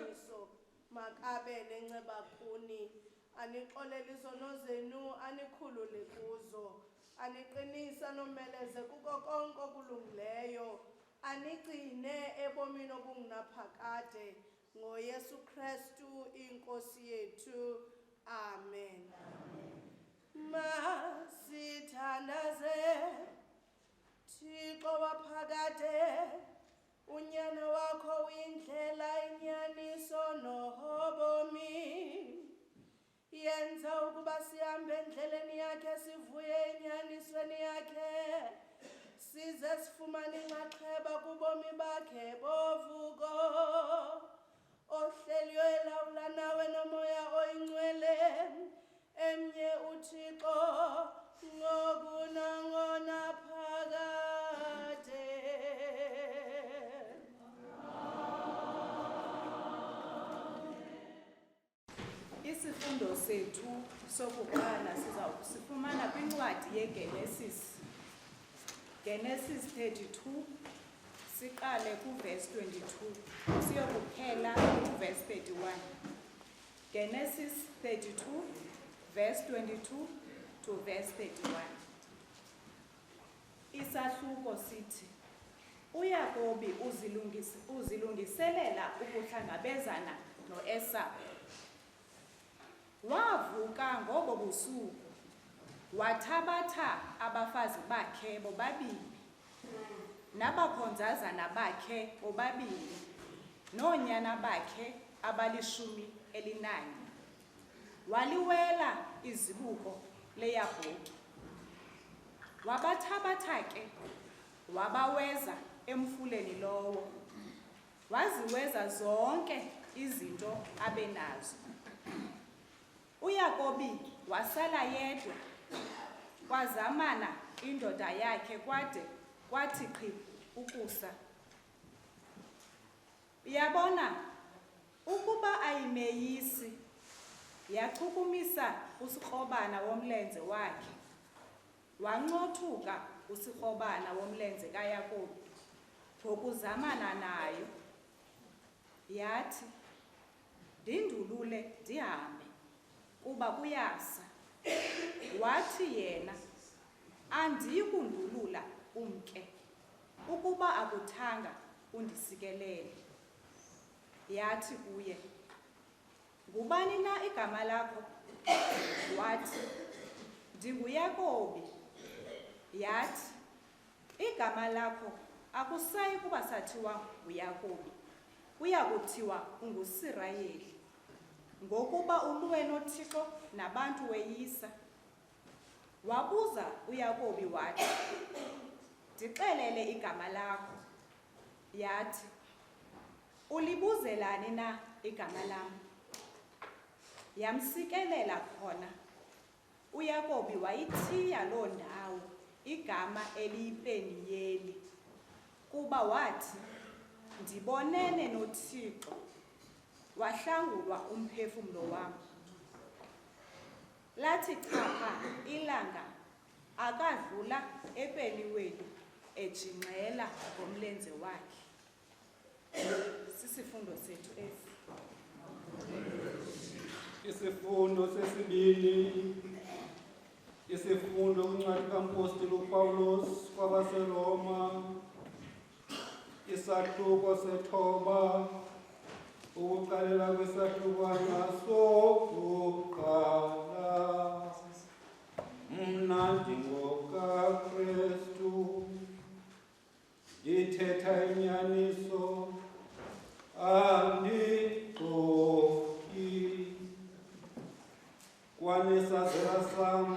inyaniso makabe nenceba kuni, anixolele izono zenu, anikhulule kuzo, aniqinisa nomeleze kuko konke okulungileyo, anigcine ebomini obungunaphakade, ngoYesu Kristu inkosi yethu. Amen. Masithandaze Thixo waphakade, unyana wakho uyindlela, inyaniso nobomi. Yenza ukuba sihambe endleleni yakhe, sivuye enyanisweni yakhe, size sifumane inxaxheba kubomi bakhe bovuko. Ohleliyo elawula nawe nomoya oyingcwele, emnye uThixo ngokunaphakade. Isifundo sethu sokuqala siza kusifumana kwincwadi yeGenesis. Genesis 32, siqale kuverse 22, siyokuphela kuverse 31. Genesis 32, verse 22 to verse 31. Isahluko sithi, uYakobi uzilungiselela ukuhlangabezana noEsawu. Wavuka ngobo busuku, wathabatha abafazi bakhe bobabili, nabakhonzazana bakhe bobabili, noonyana bakhe abali-11, waliwela izibuko leYabhoki. Wabathabatha ke, wabaweza emfuleni lowo, waziweza zonke izinto abenazo. uYakobi wasala yedwa, kwazamana indoda yakhe kwade kwathi qhi ukusa. Yabona ukuba ayimeyisi, yachukumisa usikrobana womlenze wakhe, wancothuka usikrobana womlenze kaYakobi ngokuzamana nayo. Yathi, ndindulule ndihambe, kuba kuyasa. Wathi yena, andiyi kundulula umke, ukuba akuthanga undisikelele. Yathi kuye, ngubani na igama lakho? Wathi, ndinguYakobi. Yathi, igama lakho akusayi kuba sathiwa nguYakobi, kuya kuthiwa unguSirayeli, ngokuba ulwe noThixo nabantu weyisa. Wabuza uYakobi wathi, ndixelele igama lakho. Yathi, ulibuzelani na igama lam? Yamsikelela khona. uYakobi wayithiya loo ndawo igama eliyiPeniyeli, kuba wathi, ndibonene noThixo, wahlangulwa umphefumlo wam. Lathi chapha ilanga, akadlula ePeniweli, ejingxela ngomlenze wakhe. Sisifundo sethu esi. Isifundo sesibini, isifundo kwincwadi kaMpostoli uPawulos kwabaseRoma, isahluko sethoba, ukuqalela kwisahlukwana sokuqala. Mna ndingokaKristu, ndithetha inyaniso, andixoki. Kwanesazela sam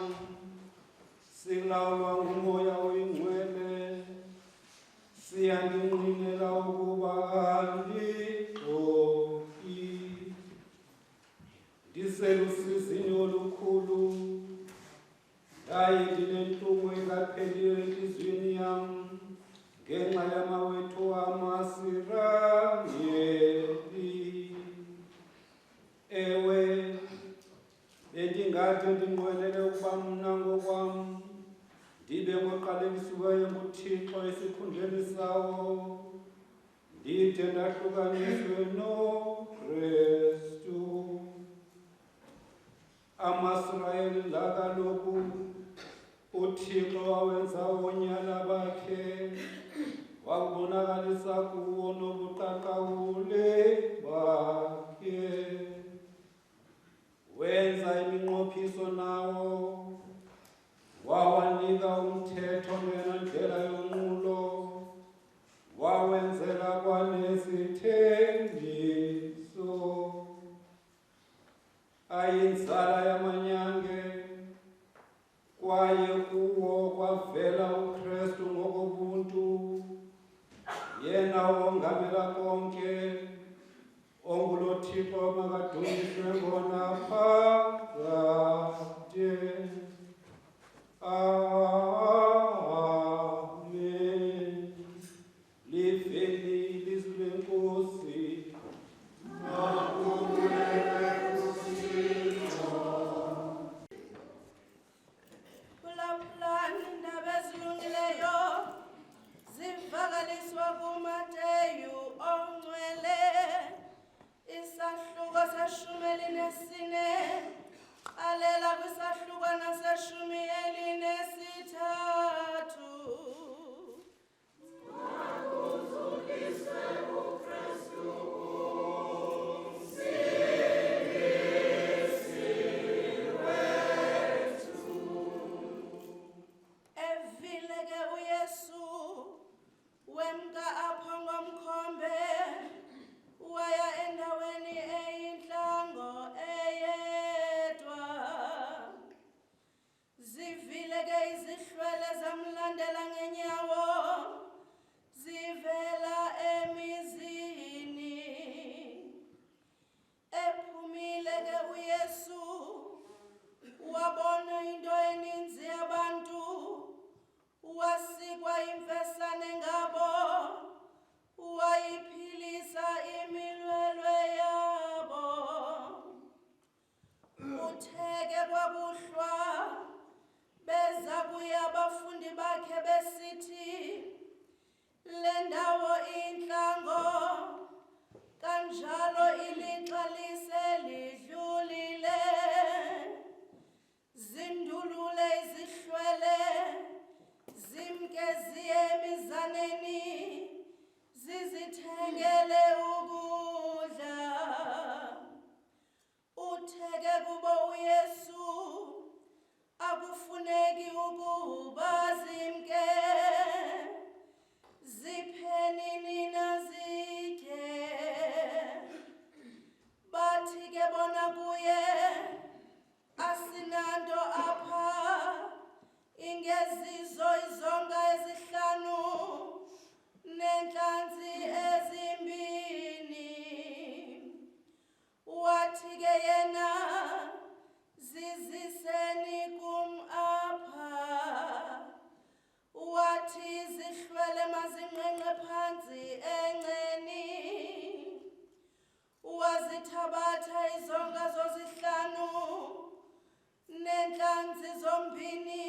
silawulwa ngumoya oyingcwele, siyandinqinela ukuba andixoki. Ndiselusizini olukhulu, ndaye ndinentlungu engapheliyo entliziyweni yam, ngenxa yamawethu amaSirayeli. Ewe, bendingade ndinqwenele ukuba mna ngokwam ndibe ngoqalekisiweyo nguThixo esikhundleni sawo, ndide ndahlukaniswe noKristu. Amasirayeli la kaloku uThixo wawenza oonyana bakhe, wakubonakalisa kuwo nobuqaqawule bakhe. Wenza iminqophiso nawo, wawanika umthetho ngendlela yonqulo, wawenzela kwanesithembiso. Ayinzala yamanyange, kwaye kuwo kwavela uKristu ngokobuntu, yena wongamela konke, ongulo Thixo makadunyiswe ngonaphakade. Amen. Liveni ilizwi leNkosi. Phulaphulani iindaba ezilungileyo zivakaliswa kuMateyu ongcwele, isahluko seshumi elinesine, qalela kwisahlukwana seshumi elinesithathu. Evile ke uYesu wemka apho ngomkhombe, waya endaweni eyintlango eyedwa. Zivile ke izihlwele zamlandela ngenyawo, zivela emizini. Ephumile ke uYesu wabona into eninzi yabantu, wasikwa imfesane ngabo, wayiphilisa imilwelwe yabo. Utheke kwakuhlwa, beza kuye abafundi bakhe besithi, le ndawo intlango, kanjalo ilixa liselidlulile. Zindulule izihlwele, zimke ziye emizaneni, zizithengele ukudla. Utheke kubo uYesu, akufuneki ukuba zimke, zipheni nina zitye. Bathi ke bona kuye, asinanto apha ingezizo izonga ezihlanu neentlanzi ezimbini. Wathi ke yena, ziziseni kum apha. Wathi izihlwele mazinqenqe phantsi enceni. Wazithabatha izonga zozihlanu neentlanzi zombini,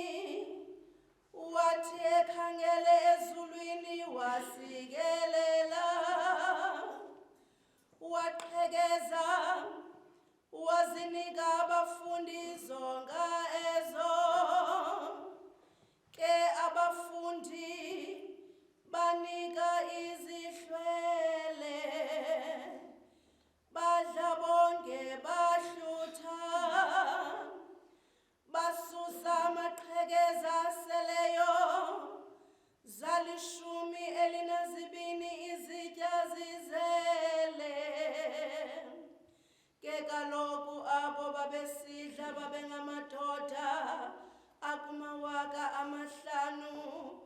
wathi ekhangele ezulwini wasikelela. Waqhekeza, wazinika abafundi izonga ezo. Ke abafundi banika izihlwele, badla bonke bahlutha. Basusa amaqhekeza aseleyo, zalishumi elinezibini izitya zizele. Ke kaloku abo babesidla babengamadoda akumawaka 5,000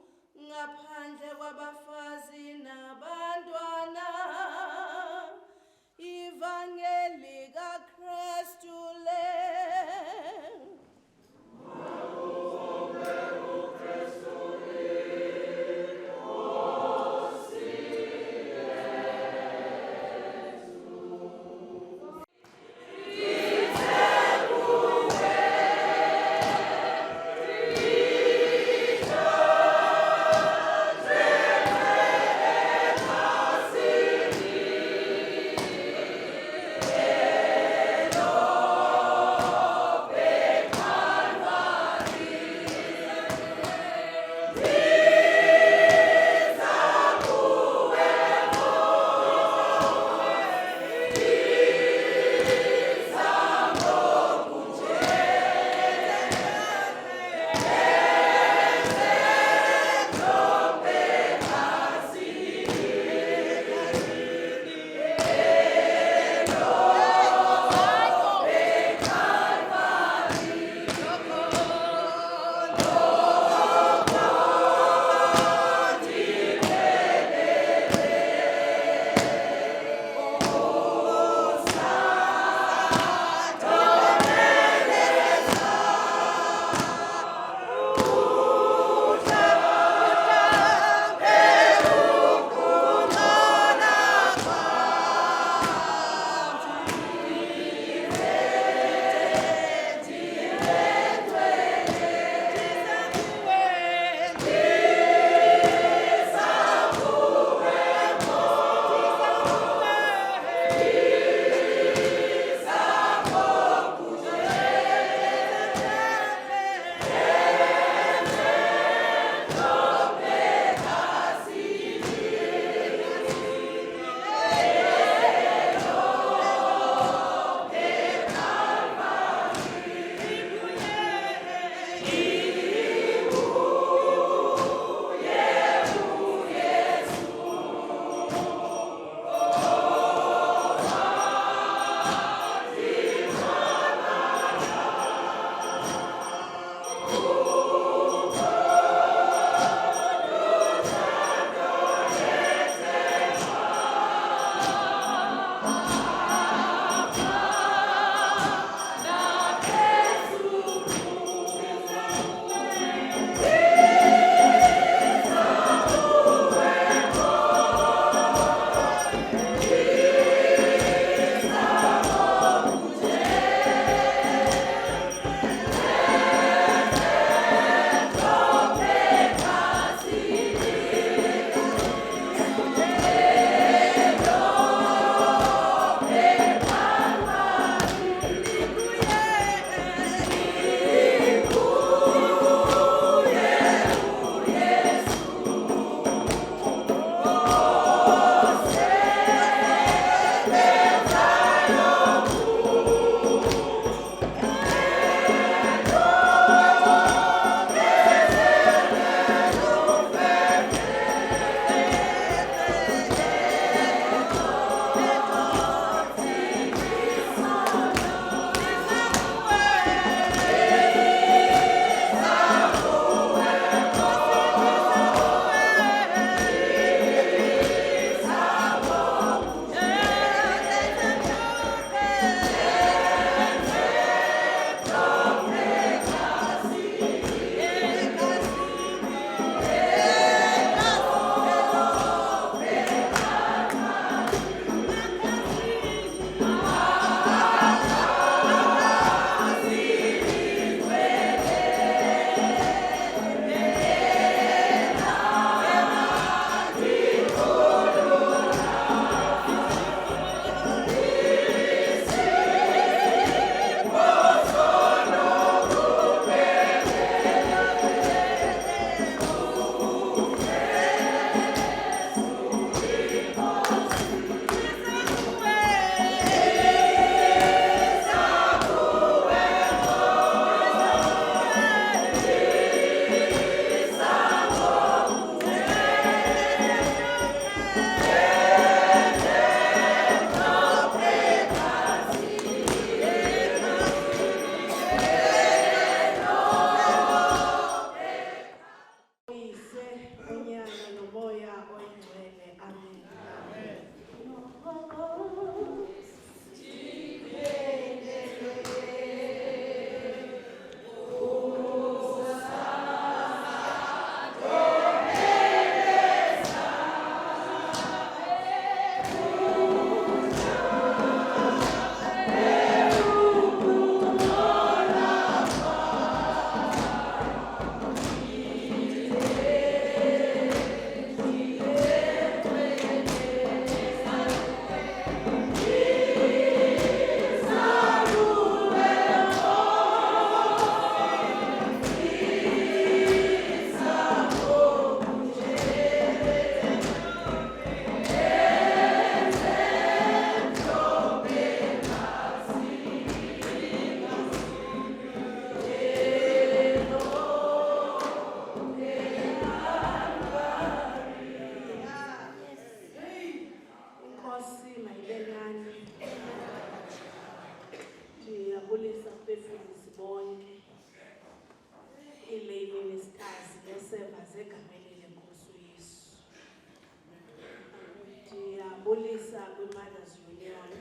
Ndiyabulisa kwi-Mothers Union.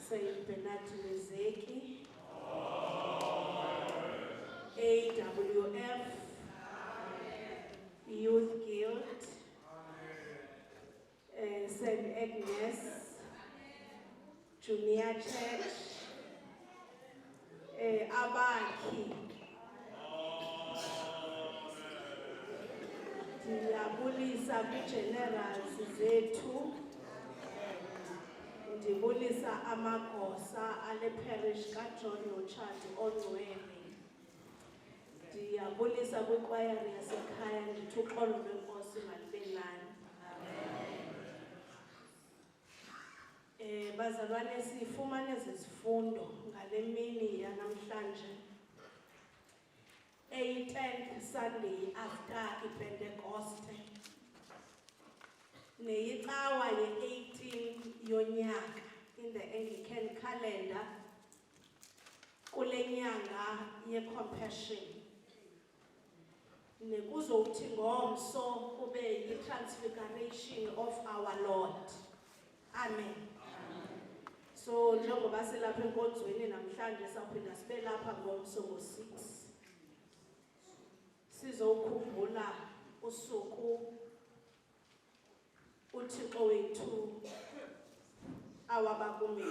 Saint Bernard Mezeki. AWF. Youth Guild. St. Agnes. Junior Church. Abakhi. Ndiyabulisa kwi-generals zethu. Ndibulisa amagosa ale parish kaJohn noChadi Onwele. Ndiyabulisa kwikwayari yasekhaya ndithi uxolo lwenkosi malibe nani. Bazalwane, sifumane izifundo ngale mini yanamhlanje. 10th Sunday after iPentecoste. Neyicawa ye-18 yonyaka in the Anglican calendar. Kule nyanga ye-compassion. Nekuzowuthi ngomso kube yi-transfiguration of our Lord. Amen. So njengoba silapha enkonzweni namhlanje sawuphinda sibe lapha ngomso ngo-6. Sizokhumbula usuku uThixo wethu awabakumbi.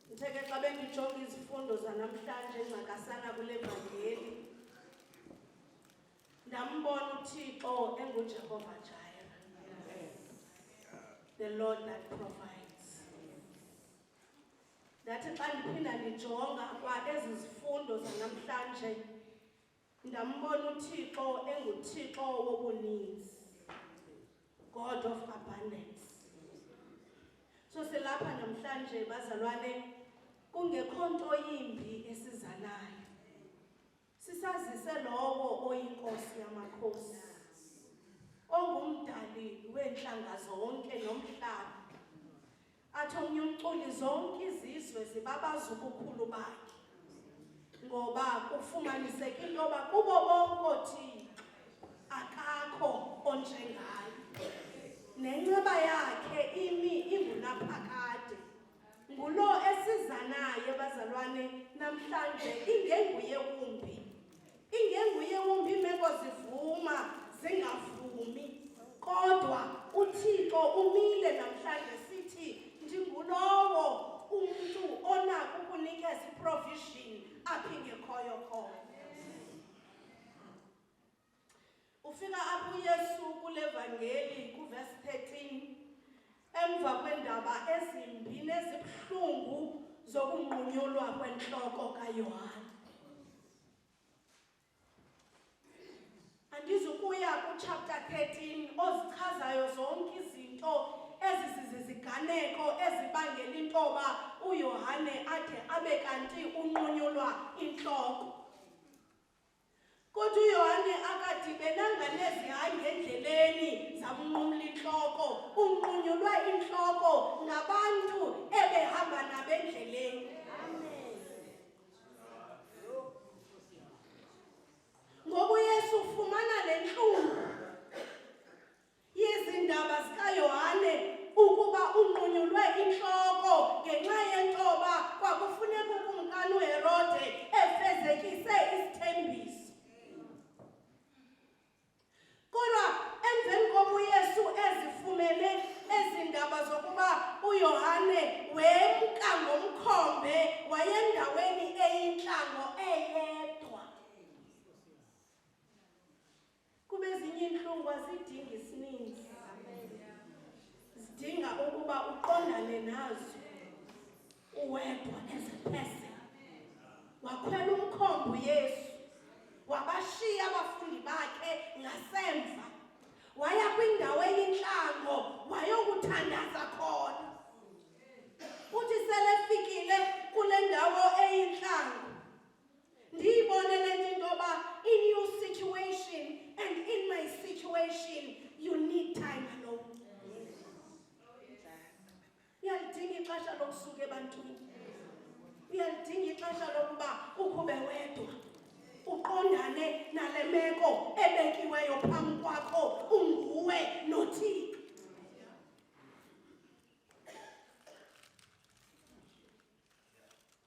Ngitheke xa bendijonga izifundo zanamhlanje ngxakasana kule vangeli. Ndambona uThixo enguJehova Jireh. The Lord that provides. Ndathi xa ndiphinda ndijonga kwa ezi zifundo zanamhlanje ndambona uThixo enguThixo wobuninzi. God of abundance. So silapha namhlanje bazalwane kungekho nto yimbi esizanayo. Sisazise lowo oyinkosi yamakhosi. Ongumdali weenhlanga zonke nomhlaba. Athi omnye umculi zonke izizwe zibabaza ubukhulu bakhe. Ngoba kufumaniseka into yoba kubo bonke oothixo akakho onjengaye. Nenceba yakhe ingunaphakade. Ngulo esiza naye bazalwane namhlanje ingenguye wumbi. Ingenguye wumbi imeko zivuma zingavumi. Kodwa uThixo umile namhlanje sithi ndingulowo umuntu onako ukunikeza iprovision apha ingekhoyo khona. Ufika apho uYesu kule vangeli kuverse 13 emva kwendaba ezimbi nezibuhlungu zokunqunyulwa kwentloko kaYohane. Andizukuya kuchapter 13 ozichazayo zonke izinto eziziziganeko ezibangela intoba uYohane ade abe kanti unqunyulwa intloko. Kodwa uYohane akadibenanga nezihange endleleni zamnqumla intloko. Unqunyulwa intloko ngabantu ebehamba nabendleleni. Ngoba uYesu ufumana le ntlungu yezindaba zikaYohane ukuba unqunyulwe intloko ngenxa yentoba kwakufuneka ukumkani uHerode efezekise isithembiso. Kodwa emveni koba uYesu ezifumene ezindaba zokuba uYohane wemka ngomkhombe wayendaweni eyintlango eyedwa. Kube ezinye intlungu azidingi isininzi. Zidinga ukuba uqondane nazo uwedwa as a person. Wakhwela umkhombe uYesu. Wabashiya abafundi bakhe ngasemva. Waya kwindawo eyintlango wayokuthandaza khona. Uthi selefikile kule ndawo eyintlango. Ndiyibone le nto yoba in your situation and in my situation you need time alone. Uyalidinga ixesha lokusuka ebantwini. Uyalidinga ixesha lokuba ukhube wedwa. Uqondane ujongane nale meko ebekiweyo phambi kwakho unguwe noThixo.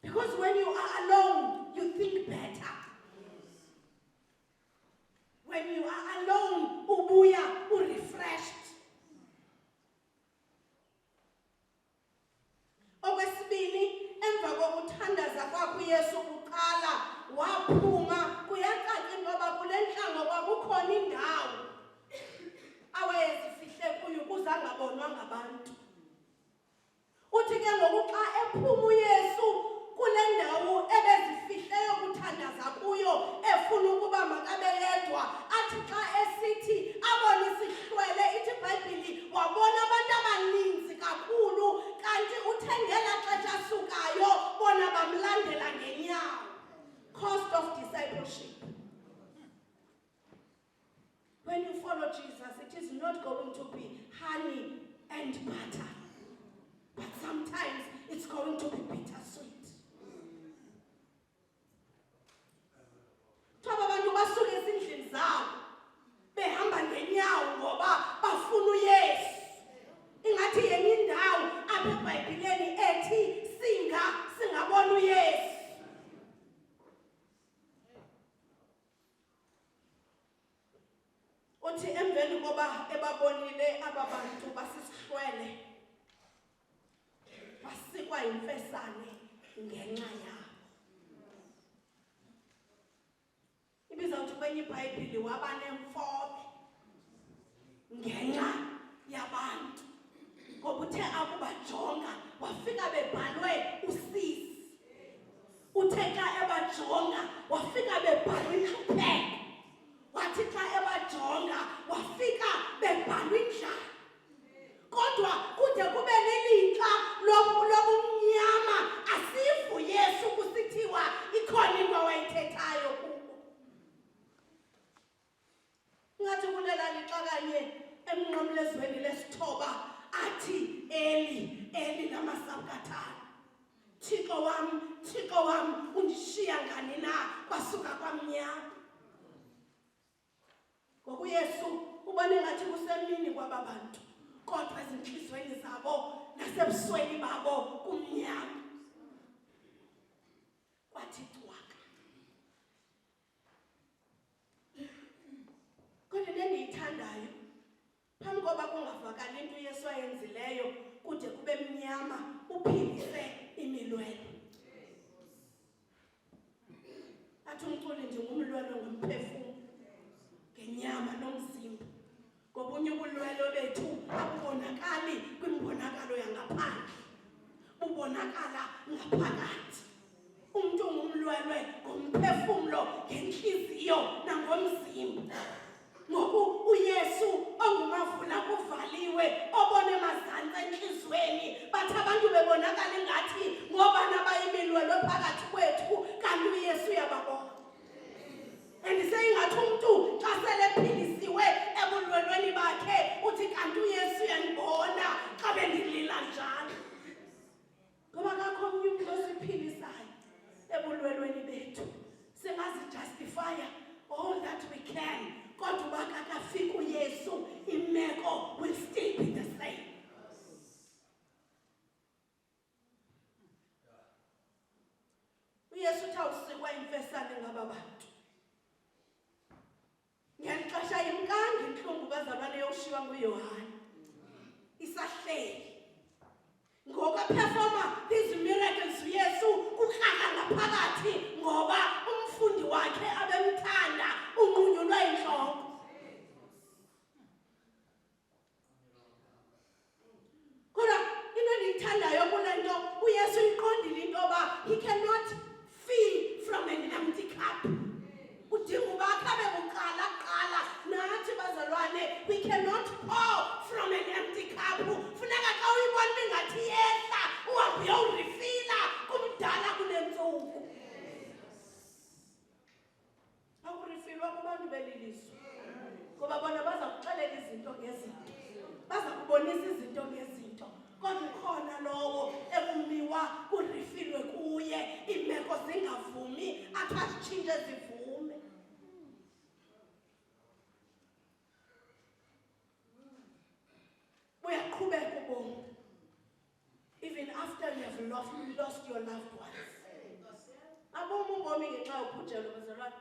Because when you are alone, you think better. When you are alone, ubuya refreshed. Okwesibini, emva kokuthandaza kwakho uYesu kuqala waphuma, kuyacaca ngoba kule nhlango kwakukhona indawo awayezifihle kuyo ukuze angabonwa ngabantu. Uthi ke ngoku xa ephuma uYesu kule ndawo ebezifihle yokuthandaza kuyo efuna ukuba makabe yedwa, athi xa esithi abone isihlwele, ithi iBhayibhile wabona abantu abaninzi kakhulu, kanti uthe ngela xesha asukayo bona bamlandela ngenyawo. Cost of discipleship. When you follow Jesus, it is not going to be honey and butter, but sometimes it's going to be bittersweet. Thoba abantu basuke ezindlini zabo behamba ngenyawo ngoba bafuna uYesu. Ingathi yenye indawo apha eBhayibhelini ethi singabona uYesu. Uthi emveni koba ebabonile aba bantu basisihlwele, basikwa imfesane ngenxa yabo. Ibizawuthi kwenye iBhayibhile wabanemfobe ngenxa yabantu. Ngoba uthe akubajonga wafika bebhalwe usizi. Uthe xa ebajonga wafika bebhalwe inhlupheko. Wathi xa ebajonga wafika bebhalwe indlala. Kodwa kude kube nelixa lobumnyama asivu Yesu kusithiwa ikhona into awayithethayo kubo. Ngathi kulela lixa kanye emnqamlezweni lesithoba athi Eli lamasabkathana, Thixo wam undishiya ngani na kwasuka kwamnyama. Ngoku Yesu ubone ngathi kusemini kwaba bantu, kodwa ezinhlizweni zabo nasebusweni babo kumnyama. Kwathi cwaka. Kodwa endiyithandayo, phambi koba kungavakali into uYesu ayenzileyo kude kube mnyama, uphilise imilwelo. Athi umculi njengomlwelo ngomphefumlo, ngenyama nomzimba. Ngobunye ubulwelo bethu abubonakali kwimbonakalo yangaphandle, bubonakala ngaphakathi. Umuntu ungumlwelwe ngomphefumlo, ngenhliziyo nangomzimba. Ngoku uYesu ongumavula kuvaliwe, obone mazantsi enhlizweni, bathi abantu bebonakala ingathi ngoba nabayimilwelo phakathi kwethu, kanti uYesu uyababona. Andiseyingathi umuntu xa sele ephilisiwe ebulwelweni bakhe uthi kanti uYesu uyandibona xa bendilila njalo. Ngoba akakho omnye umuntu osiphilisayo ebulwelweni bethu. Singazijustifya all that we can, kodwa uba kakafika uYesu, imeko will still be the same. uYesu uthi awusikwa imfesane ngaba bantu. Ngiyalixesha imkanga inhlungu bazalwane yokushiywa nguYohane isahleli. Ngoku performa these miracles uYesu ukraka ngaphakathi ngoba umfundi wakhe abemthanda unqunyulwa inhloko. Kodwa into endiyithandayo kule nto uYesu uyiqondile into yoba he cannot fill from an empty cup. Udinga uba akhabe kuqala nathi bazalwane, we cannot pour from an empty cup. Funeka xa uyibona ingathi yehla uhambe uyowurifila kumdala kule ntsuku. Akurifilwa kubantu belilizwe, ngoba bona baza kuxelela izinto ngezinto, baza kubonisa izinto ngezinto. Kodwa ukhona lowo ekumiwa kurifilwe kuye, imeko zingavumi, athi azitshintshe zivume. lost your loved ones. Abomu ubomi ngenxa yokubhujelwa bazalwane.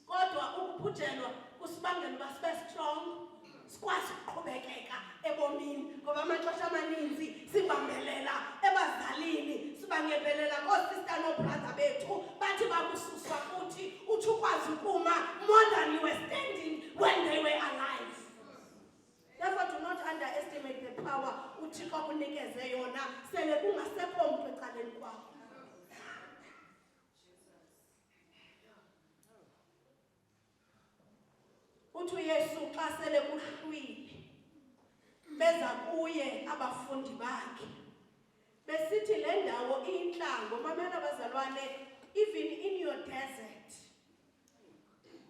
Kodwa ukubhujelwa kusibangela uba sibe strong, sikwazi ukuqhubekeka ebomini. Ngoba amaxesha amaninzi sibambelela ebazalini, sibangebelela koosister noobrother bethu bathi bakususwa kuthi uthi ukwazi ukuma more than you were standing when they were alive. Therefore, do not underestimate the power uThixo akunikeze yona sele kungasekho mntu ecaleni kwakho. Uthi uYesu xa sele kuhlwile beza kuye abafundi bakhe besithi le ndawo iyintlango. Mamela bazalwane, even in your desert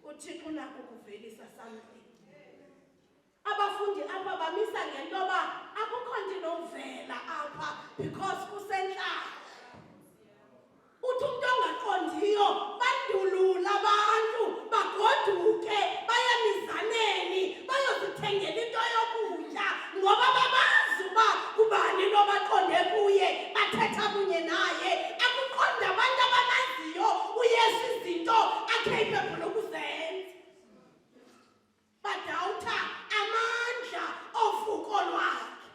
uThixo unako ukuvelisa something. Abafundi apha bamisa ngento yoba akukho nto inovela apha because kusentlango. Uthi umntu ongaqondiyo bandulula abantu bagoduke baye emizaneni bayozithengela into yokutya ngoba babazi uba kubani nobaqonde kuye bathetha kunye naye. Akuqonda abantu abamaziyo uYesu izinto acapable ukuzenza. Badawutha amandla ovuko lwakhe.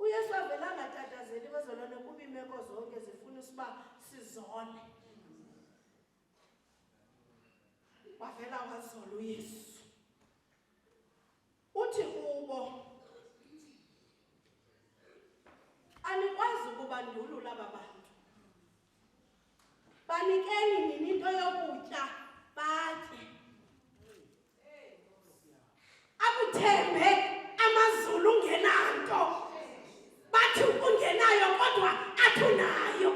uYesu avelanga tatazeli bazalwane kuba imeko zonke zifuna usiba sizole. Wavela wazola uYesu. Uthi kubo, anikwazi ukubandulula aba bantu. Banikeni nini into yokutya batye. Akuthembe amazulu ungenanto. Bathi ungenayo kodwa athunayo.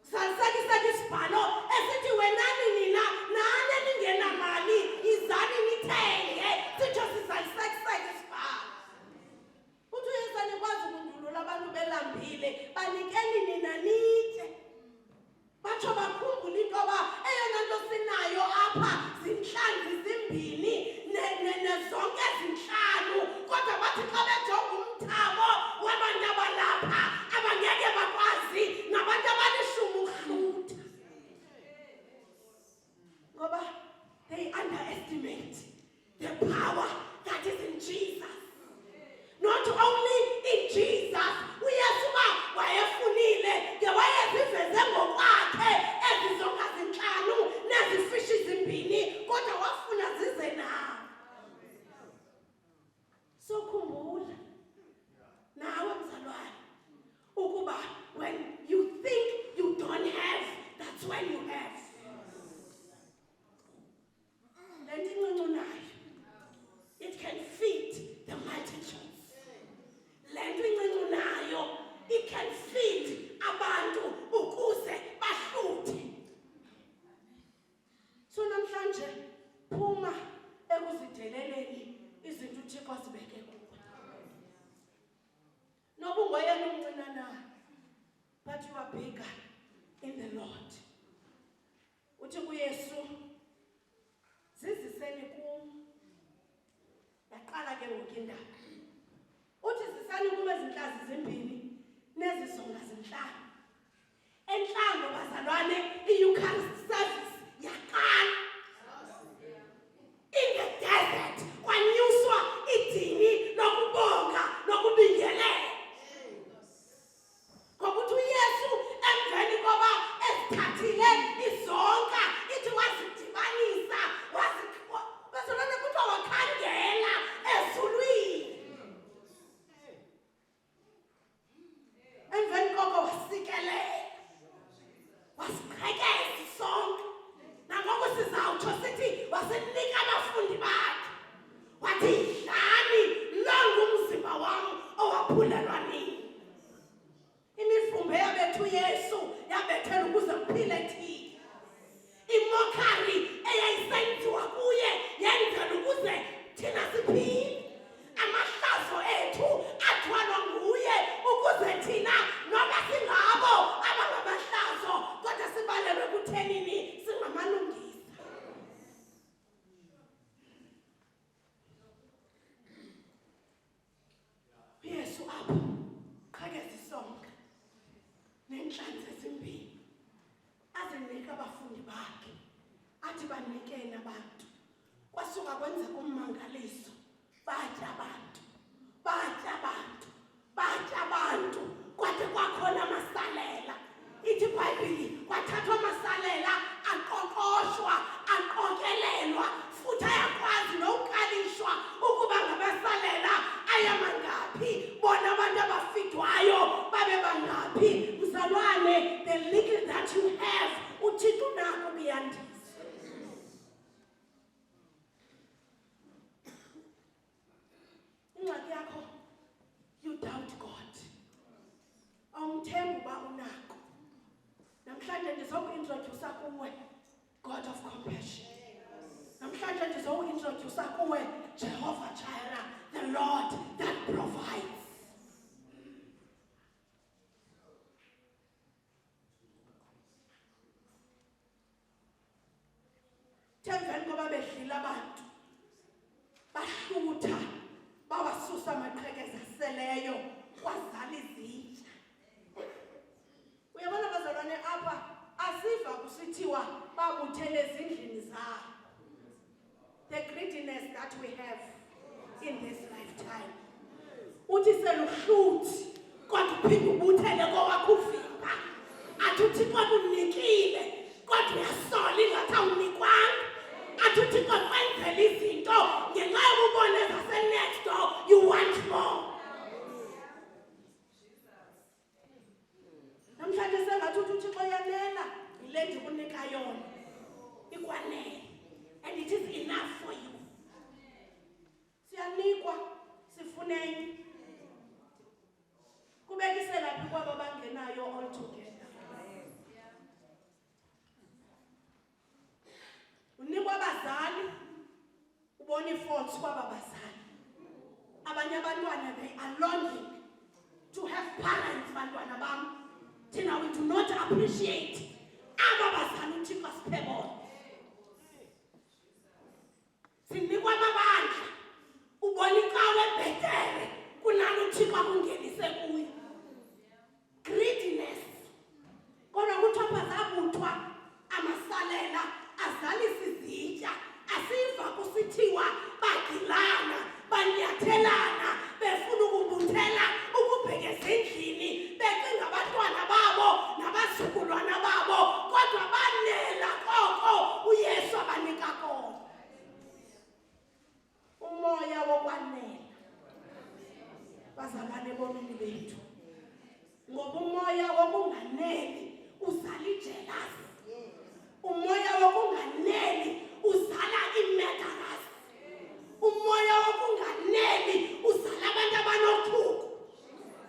Salisekisa isibhalo esithi wenani nina nani ningenamali izani nithenge sitsho sisalisekisa isibhalo. Uthi uYesu anikwazi ukundulula abantu belambile banikeni nina nitye. Batsho bakhumbula into yoba eyona nto sinayo apha zinhlanzi zimbini nezonke ezinhlanu. Kodwa bathi xa bejonga umthamo wabantu abalapha abangeke bakwazi nabantu abalishumi ukuhlutha. Ngoba they underestimate the power that is in Jesus. Not only in Jesus, uYesu uba wayefunile ke wayeziveze ngokwakhe ezi zonke zinhlanu nezifishi zimbini kodwa wafuna zize nawe. So khumbula nawe mzalwane ukuba when you think you don't have, that's when you have. Lento incinci nayo, it can feed the multitudes. Lento incinci nayo, it can feed abantu ukuze bahluthe. So namhlanje phuma ekuzideleleni izinto uThixo azibeke kuwe. Noba ungoyena umncinanayo, but you are bigger in the Lord. Uthi kuYesu, ziziseni kum. Yaqala ke ngoku indaba. Uthi zisani kum ezinhlazi zimbini nezisonga zinhlanu. Enhlango bazalwane i-Eucharist service yaqala. In the desert, kwanyuswa idini lokubonga nokubingelela. Ngoba uthi uYesu emveni koba ezithathile izonka ithi wazidibanisa bazalwane kuthiwa wakhangela ezulwini. Emveni koko wasikelela wasiqhekeza isonka. Nangoku sizawutsho sithi wasinika abafundi bakhe wathi dlani lo ngumzimba wam owaphulelwa nini. Imifumbe yabethu uYesu yabethela ukuze kuphile thina. Imokari eyayisenziwa kuye yenzela ukuze thina siphile. Amahlazo ethu athwalwa nguye ukuze thina noba singabo abangamahlazo kodwa sibalelwe kuthenini singamalungisa. bathi banikene abantu. Kwasuka kwenzeka ummangaliso. Batya abantu. Kwade kwakhona amasalela. Ithi iBhayibhile kwathathwa amasalela aqoqoshwa, aqokelelwa, futhi ayakwazi nokukalishwa ukuba ngamasalela ayamangaphi. Bona abantu abafidwayo babe bangaphi. Mzalwane, the little that you have, uThixo unako kuyandisa. Ingxaki yakho, you doubt God. Awumthembi uba unako. Namhlanje ndizokuintroduce kuwe God of compassion. Namhlanje ndizokuintroduce kuwe Jehovah Jireh, the Lord that provides. Themveni ngoba bedlile abantu. Bahlutha, bawasusa amaqhekeza aseleyo, kwazala izitya. Uyabona bazalwane apha asiva kusithiwa babuthele ezindlini zabo. The greediness that we have in this lifetime. Uthi seluhluthi kodwa uphinde ubuthele kowakho uvimba. Athi uThixo akunikile kodwa uyasola ingathi awunikwanga. Athi uThixo kwenzela izinto ngenxa yokubona ezase-next door, you want more. Namhlanje sengathi uThixo yanela yile ndikunika yona. Ikwanele. And it is enough for you. Siyanikwa, sifuneni. Kubekisela phi kwabo bangenayo all together. Unikwa abazali, ubona i-faults kwaba bazali. Abanye abantwana, they are longing to have parents, bantwana bam. Thina we do not appreciate aba bazali uThixo asiphe bona. Sinikwa amabandla, ubona ikawe ebhetere kunalo uThixo akungenise kuyo. Greediness. Kodwa kuthiwa zabuthwa amasalela azalisa izitya. Asiva kusithiwa bagilana, banyathelana, befuna ukubuthela ukubheka ezindlini, becinga abantwana babo nabazukulwana babo, kodwa banela koko uYesu abanika kona. Umoya wokwanela bazalwane bomini bethu, ngoba umoya wokunganeli uzala ijealousy. Umoya wokunganeli uzala imurderers. Umoya wokunganeli uzala abantu abanothuko.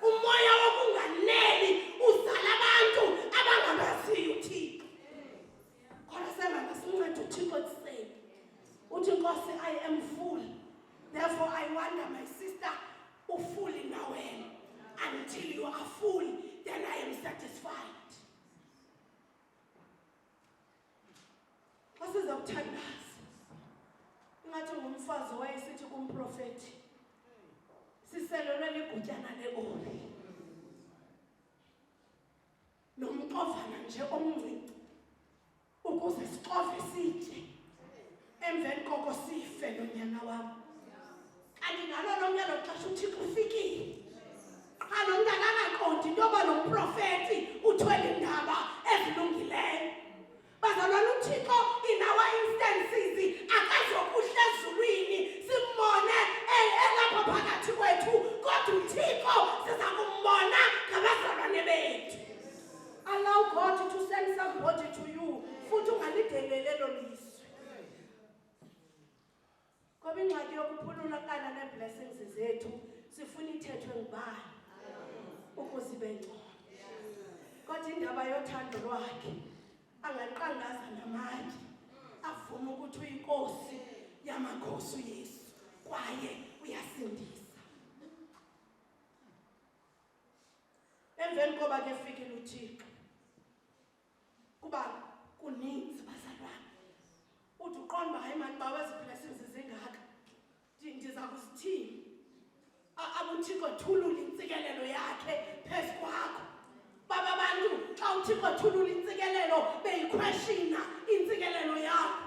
Umoya wokunganeli uzala abantu abangamaziyo uThixo. Khona sengathi sincede uThixo ekuseni. Uthi Nkosi, I am full. Therefore I wonder, my sister, ufuli na wena. Until you are full, then I am satisfied. Wasizawuthandaza. Ingathi ngumfazi wayesithi kumprofethi, siselelwe ligutyana leoli. Nomxovana nje omncinci ukuze sixove sitye. Emveni koko sife nonyana wam. Kanti ngalo lonke lo xesha uThixo ufikile. Qala umntana angaqondi into yoba lo mprofethi uthwele indaba ezilungileyo. Bazalwane, uThixo in our instances akazokuhla ezulwini simbone elapha phakathi kwethu, kodwa uThixo siza kumbona ngabazalwane bethu. Allow God to send somebody to you futhi ungalidelele lo lizwi. Ngoba ingxaki yokuphulula kana ne-blessings zethu sifuna ithethwe ngubani ukuze ibe ngcono. Kodwa indaba yothando lwakhe angaqangaza namatye, avume ukuthi uyinkosi yamakhosi uYesu kwaye uyasindisa. Emveni koba ke fikile uThixo kuba kuninzi bazalwane. Uthi uqonda hayi manje ba wezi blessings zingaka ndiza kuzithini. Abuthixo thulula intsikelelo yakhe phezu kwakho. Baba bantu xa uThixo thulula intsikelelo beyiquestiona intsikelelo yakho,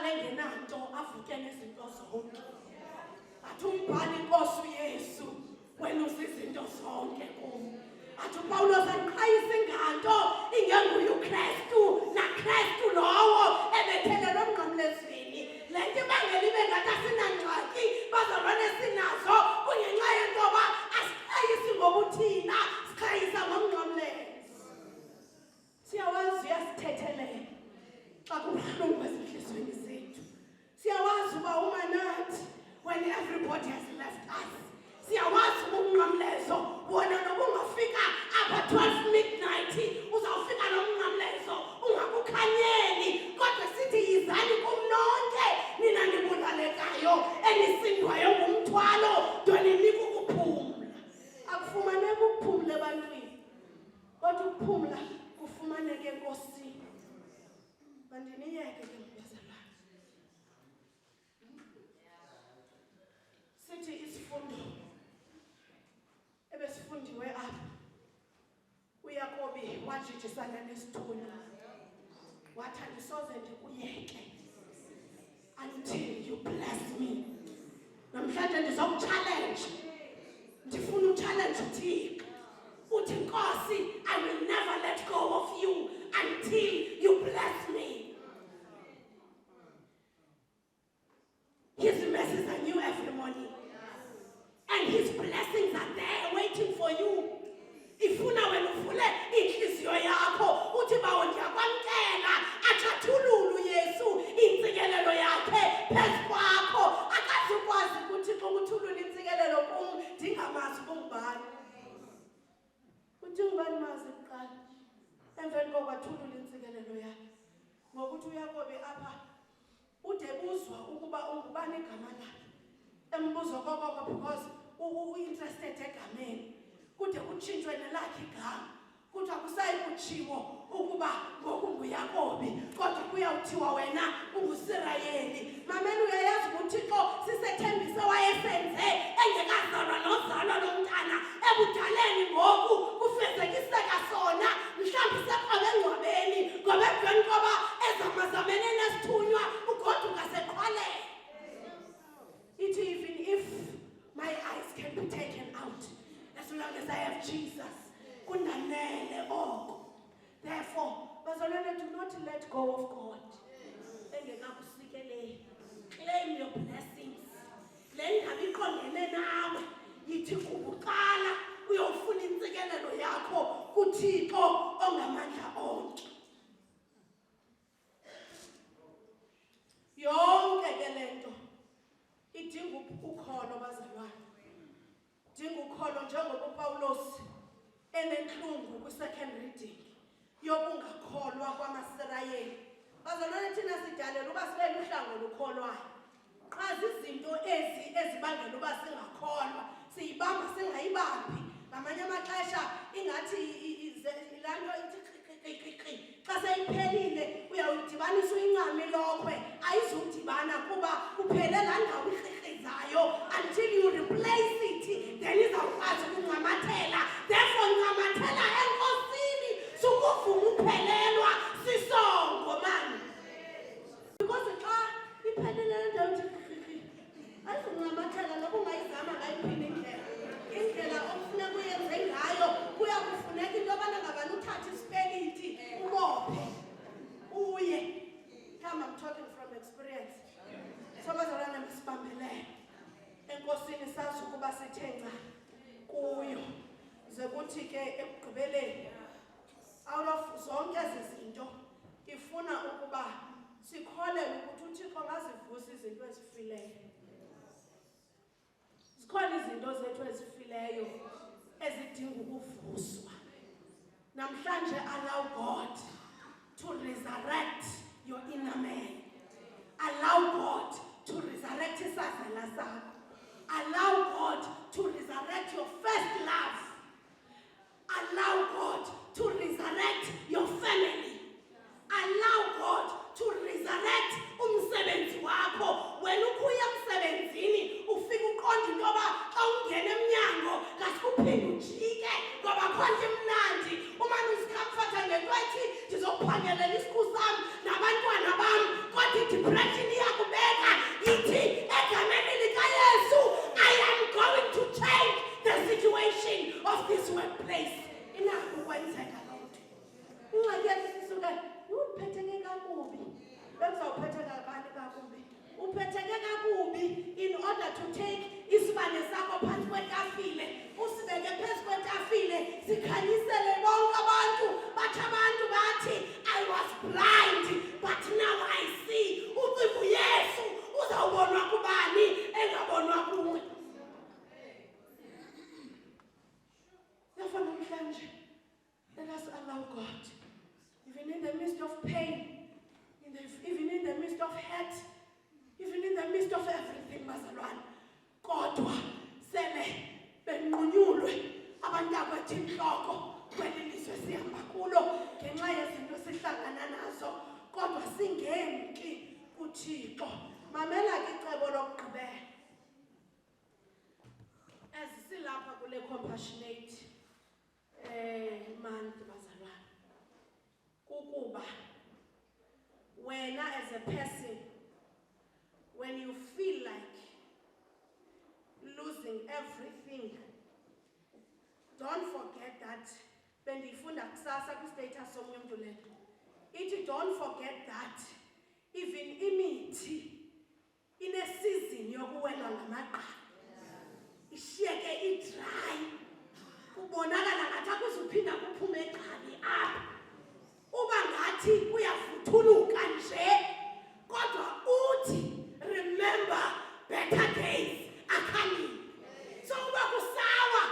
aqale ngenanto avuke nezinto zonke. Athi umbhali Nkosi uYesu wena uzizinto zonke kum. Athi uPawulos andiqhayisa inganto ingenguye uKristu naKristu lowo ebethelelwe emnqamlezweni. Le nto ibangela ibe ngathi asinangxaki bazalwane sinazo kungenxa yento yoba asiqhayisi ngokuthina siqhayisa ngomnqamlezo. Siyawazi uyasithethelela xa kubuhlungu ezinhliziyweni zethu. Siyawazi uba uma nathi when everybody has left us. Siyawazi umnqamlezo wona nokungafika apha 12 midnight uzawufika nomnqamlezo ungakukhanyeli kodwa sithi yizani kumnonke nina nibudalekayo enisindwayo ngumthwalo ndoninika ukuphumla. Akufumaneki ukuphumla ebantwini kodwa ukuphumla kufumaneke enkosini. Mandiniyeke ke mbazalwane. Sithi isifundo ebesifundiwe apha uYakobi wajijisana nesithunywa wathi andisoze ndikuyeke until you bless me. Namhlanje ndizokuchallenge, ndifuna uchallenge uThixo. Uthi Nkosi, I will never let go of you until you bless me. His mercies are new every morning. And his blessings are there waiting for you. Ifuna wena uvule inhliziyo yakho uthi bawo ndiyakwamkela achathululu Yesu intsikelelo yakhe phezu kwakho. Akazukwazi ukuthi xa ukuthulula intsikelelo kum ndingamazi kungubani. Uthi ngubani mazi kuqala emveni kokwathulula intsikelelo yakhe. Ngokuthi uYakobi apha ude buzwa ukuba ungubani igama lakhe. Embuzo kokoko because u-interested egameni kude kutshintshwe nelakhe igama kuthiwa kusayi kutshiwo ukuba ngoku nguYakobi kodwa kuyawuthiwa wena ungusirayeli. Mamela uyayazi ukuthi uThixo sisethembise wayesenze engekazalwa nozalwa lomntana ebudaleni ngoku kufezekiseka sona mhlawumbi seqobe engcwabeni ngoba emveni koba ezamazamene nesithunywa ugoduka seqhwalele. It even if my eyes can be taken out, as long as I have Jesus, kundanele oko. Therefore, bazalwane, do not let go of God. Claim your blessings. Le ndaba iqondene nawe yithi kuqala uyofuna intsikelelo yakho kuThixo ongamandla onke. Yonke ke lento idinga ukholo bazalwane. Idinga ukholo njengoba uPawulos enenhlungu kwi-second reading yokungakholwa kwamaSirayeli. Bazalwane, thina sidalela uba sibe luhlango lukholwayo. Xa zizinto ezibangela uba singakholwa siyibamba singayibambi. Ngamanye amaxesha ingathi laa nto ithi xa seyiphelile uyawudibanisa uyincame lokhwe ayizudibana kuba kuphele laa ndawo ikrikrizayo until you replace it then izawukwazi ukungcamathela. Therefore ncamathela enkosini sukuvuma uphelelwa sisongo mani. Because xa iphelile le ndawo ithi ayizungcamathela noba ungayizama ngayiphi indlela okufuneka uyenze ngayo kuya kufuneka into yobana ngabani uthathe isipeliti ubophe uye. Come, I'm talking from experience. So bazalwane masibambelele enkosini sazi ukuba sithe nca kuyo ze kuthi ke ekugqibeleni out of zonke ezi zinto ifuna ukuba sikholele ukuthi uThixo ngazivusa izinto ezifileyo. Zikhona izinto zethu ezifileyo ezidinga ukuvuswa. Namhlanje allow God to resurrect your inner man. Allow God to resurrect isazela sakho. Allow God to resurrect your first love. Allow God to resurrect your family. Allow God to resurrect umsebenzi wakho. Wena ukuya emsebenzini ufika uqonda into yoba xa ungena emnyango ngasukuphinde ujike ngoba khonje mnandi umane uzikhamfatha ngento ethi ndizokuphangelela isiku sami nabantwana bam. order to take isibane sakho phansi kwetafile usibeke phezu kwetafile sikhanyisele bonke abantu bathi abantu bathi I was blind but now I see. Ucimbu Yesu uzawubonwa kubani engabonwa kuwe. Therefore namhlanje let us allow God, even in the midst of pain, even in the midst of hurt, even in the midst of everything, bazalwane, kodwa sele benqunyulwe abantu abathi inhloko kweli lizwe sihamba kulo ngenxa yezinto sihlangana nazo, kodwa singemki kuThixo. Mamela ke icebo lokugqibela ezisilapha kule compassionate month, bazalwane, kukuba wena as a person, when you feel like losing everything, don't forget that bendifunda kusasa kwi-status somnye umuntu le ithi don't forget that even imithi ine-season yokuwelwa ngamagqabi, ishiyeke i-dry, kubonakala ngathi akuzuphinda kuphume egqabi apha, uba ngathi kuyavuthuluka nje, kodwa uthi remember better days are coming. So uba kusawa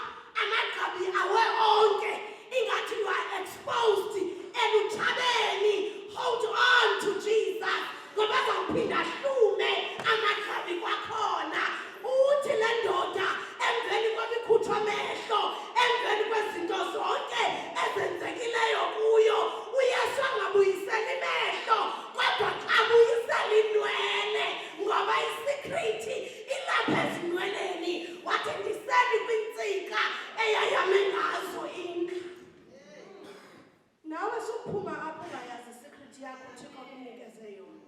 amagqabi awe onke ingathi you are exposed elutshabeni, hold on to Jesus ngoba azawuphinda hlume amagqabi kwakhona. Uthi le ndoda emveni kwemikhutshwa amehlo, emveni kwezinto zonke ezenzekileyo kuyo, uYesu angabuyiseli imehlo kodwa abuyiseli inwele, ngoba isikrithi ilapha ezinweleni. Wathi ndiseli kwintsika eyayame ngazo indlu. Nawe suphuma apho ungayazi isikrithi yakho Thixo akunikeze yona,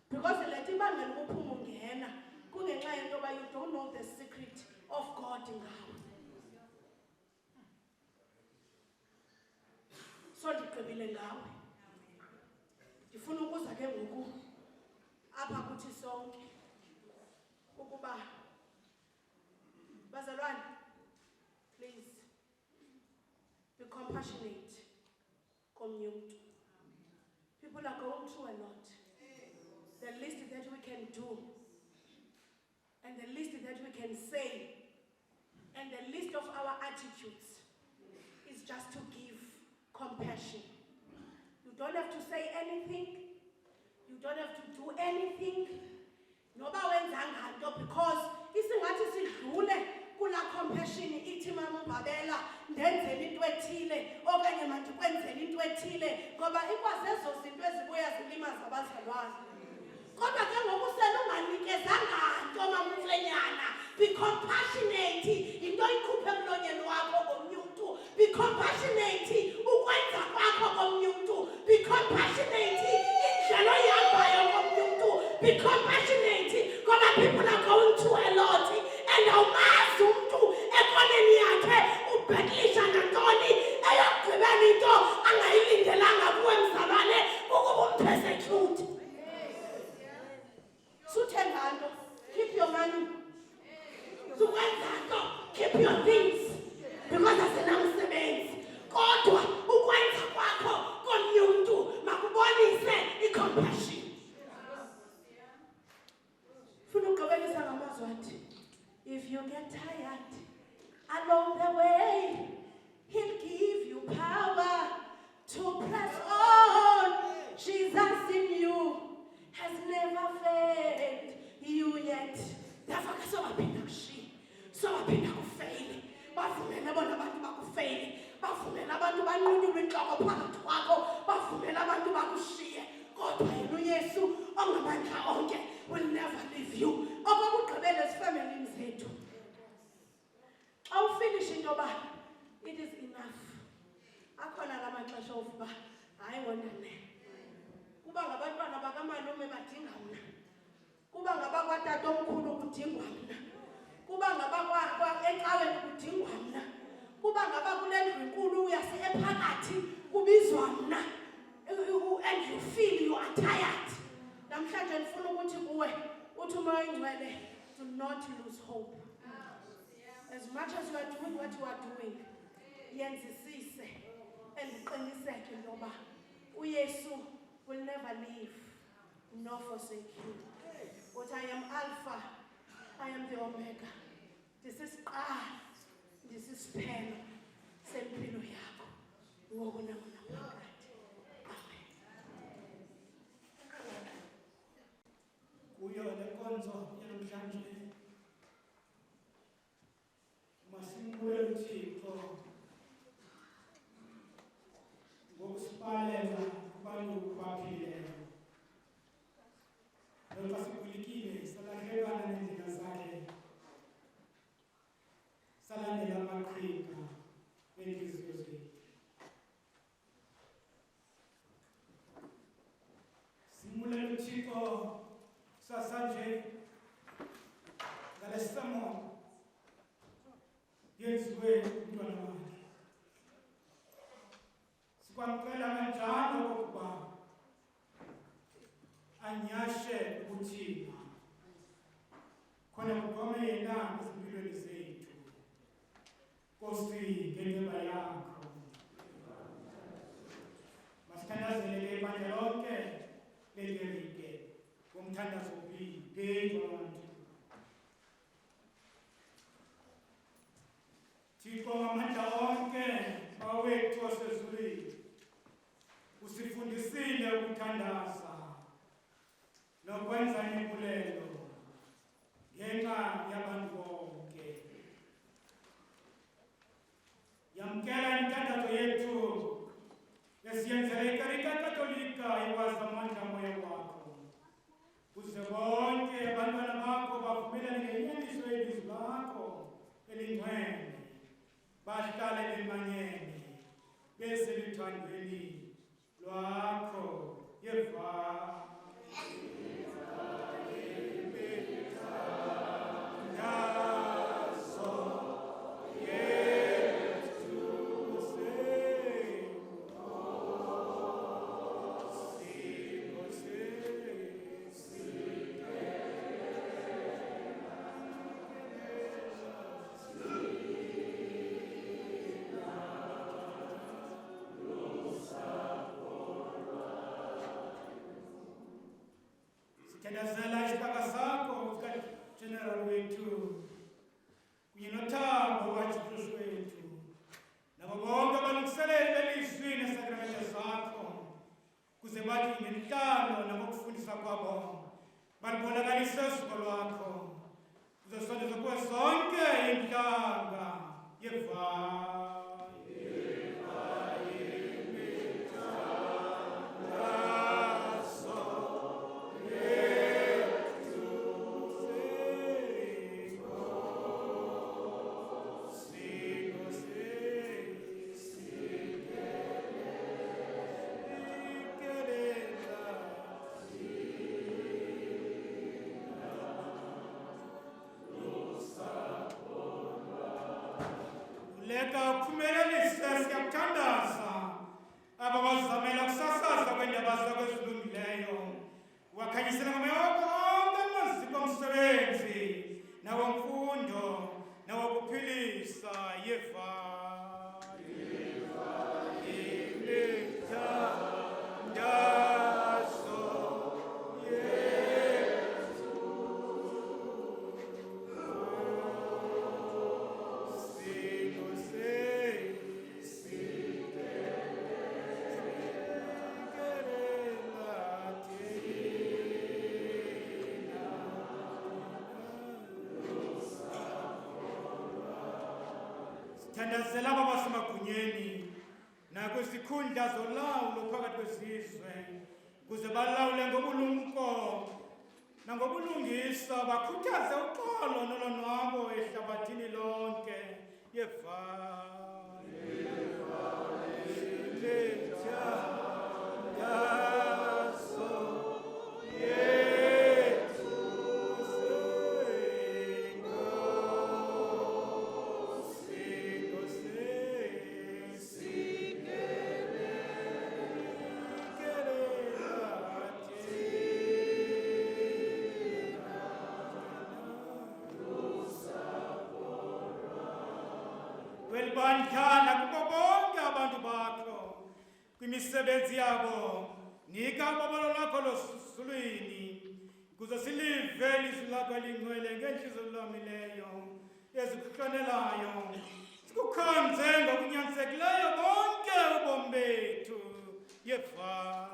because le nto ibangela ukuphuma ungena kungenxa yento yoba you don't know the secret of God ngawe. So ndigqibile ngawe, ndifuna ukuza ke ngoku apha kuthi sonke ukuba bazalwane, please be compassionate komnye umntu. People are going through a lot. The least that we can do, and the least that we can say, and the least of our attitudes is just to give compassion. You don't have to say anything. You don't have to do anything. Noba wenzanga nto, because isingathi sidlule kula compassion ithi mama ubabela ndenzele into ethile okanye mandikwenzele into ethile, ngoba ikwazezo zinto ezibuya zilimaza abazalwane. Kodwa ke ngoku selunganikezanga nto mamfenyana, be compassionate, into ikhuphe emlonyeni wakho komnye umntu. Be compassionate ukwenza kwakho komnye umntu. Be compassionate indlela oyihambayo komnye umntu. Be compassionate ngoba people are going through a lot, and awumazi umntu ekoneni yakhe ubhekisha ngantoni eyokugqibela into angayilindelanga kuwe mzalwane ukuba umpersecute. Suthengando, keep your money. Sukwenzando, keep your things, because asenamsebenzi. Kodwa ukwenza kwakho komnye umntu makubonise i-compassion. Funa ukugqibelisa ngamazwi athi, if you get tired along the way, He'll give you power to press on. Jesus in you has never failed you yet. Therefore, sobaphinda kushiye, sobaphinda kufeyile, bavumele bona abantu bakufeyile, bavumele abantu banqunyulwe intloko phakathi kwakho, bavumele abantu bakushiye, kodwa yena uYesu ongamandla onke will never leave you. Okokugqibela ezifemelini zethu, xa ufinish into yoba it is enough, akhona la maxesha okuba hayi wona ne, kuba ngabantwana bakamalume badinga mna, kuba ngabakwatata omkhulu kudingwa mna, kuba ecaweni kudingwa mna, kuba ngabakule ndlu inkulu ephakathi kubizwa mna, and you feel you are tired. Namhlanje ndifuna ukuthi kuwe uthi umoya oyingcwele do not lose hope. As much as you are doing what you are doing, yenzisise and uqiniseke intoba uYesu will never leave nor forsake you. But I am Alpha, I am the Omega. This is siphelo sempilo yakho. Ngoku nangonaphakade. Amen. Kuyo le nkonzo yanamhlanje masimbulele uThixo ngokusipalela kubantu abaphileyo. Noma sigulikile salahlekana nendlela zakhe, salandela amaqhinga enhliziyo zethu. Simbulele uThixo sasanje ngalesamo yenziwe umntwana wakhe. Sikwamkela kanjalo ukuba anyashe ukuthina khona kugome yena ezimpilweni zethu. Nkosi, ngenxa yakho masithandazele ibandla lonke lekerike kumthandazo phezu abantu. Thixo ngamandla onke bawethu osezulwini, usifundisile ukuthandaza nokwenza impulelo ngenxa yabantu bonke. Yamkela imithandazo yethu esiyenzela ikarika katolika ikwazi amandla moya wakho, kuze bonke abantwana bakho bavumelane ngenyaniso yelizwi lakho elingcwele, bahlale bemanyene beseluthandweni lwakho. Yeva thandazela isitaka sakho sikajenerali wethu kunye nothambo waJesu wethu nabo bonke abalungiseleli belizwini esakramente zakho, kuze bathi ngenhlalo nangokufundisa kwabo balibonakalise usuku lwakho kuze sonke kuwe zonke inhlanga yeva. Leka ukuphumelelisa siyakuthandaza aba bazamela kusasaza kweendaba zakho ezilungileyo, wakhanyisela ngamayoko onke amaziko omsebenzi nawomfundo nawokuphilisa. Yeva thandazela aba basemagunyeni nakwisikhundla zolawulo phakathi kwezizwe, kuze balawule ngobulumko nangobulungisa, bakhuthaze uxolo nolonwabo ehlabathini lonke. Yeva ebandlana kubo bonke abantu bakho kwimisebenzi yabo nika ubabalo lakho losulwini kuze silive ilizwi lakho elingcwele ngentliziyo elomileyo ezikuhlonelayo sikukhonze ngokunyanzekileyo bonke ubomi bethu yefa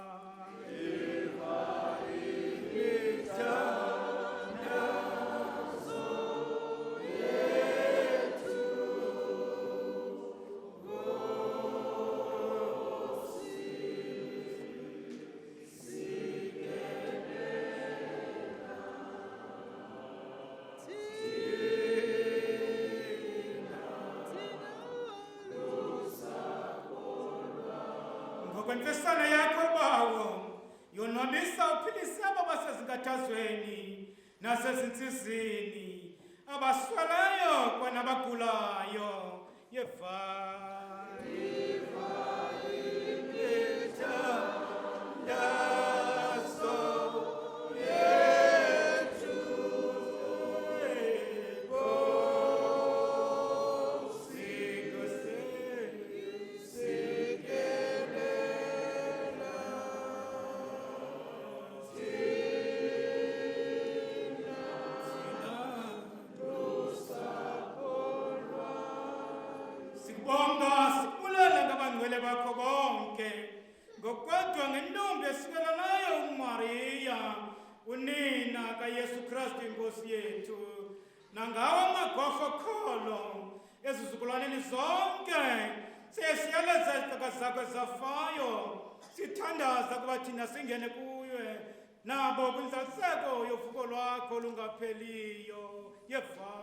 ngokwemfesana yakho bawo yonwabisa uphilisa abo basezinkathazweni nasezinsizini abasweleyo kwanabagulayo yefa bakho bonke ngokwedwa ngentombi esikelelayo uMaria unina kaYesu Kristu inkosi yethu nangawo amagorhokholo ezizukulwaneni zonke sesiyaleza izigqaka zakho ezafayo sithandaza kuba thina singene kuwe nabo kwinzaliseko yovuko lwakho lungapheliyo yefa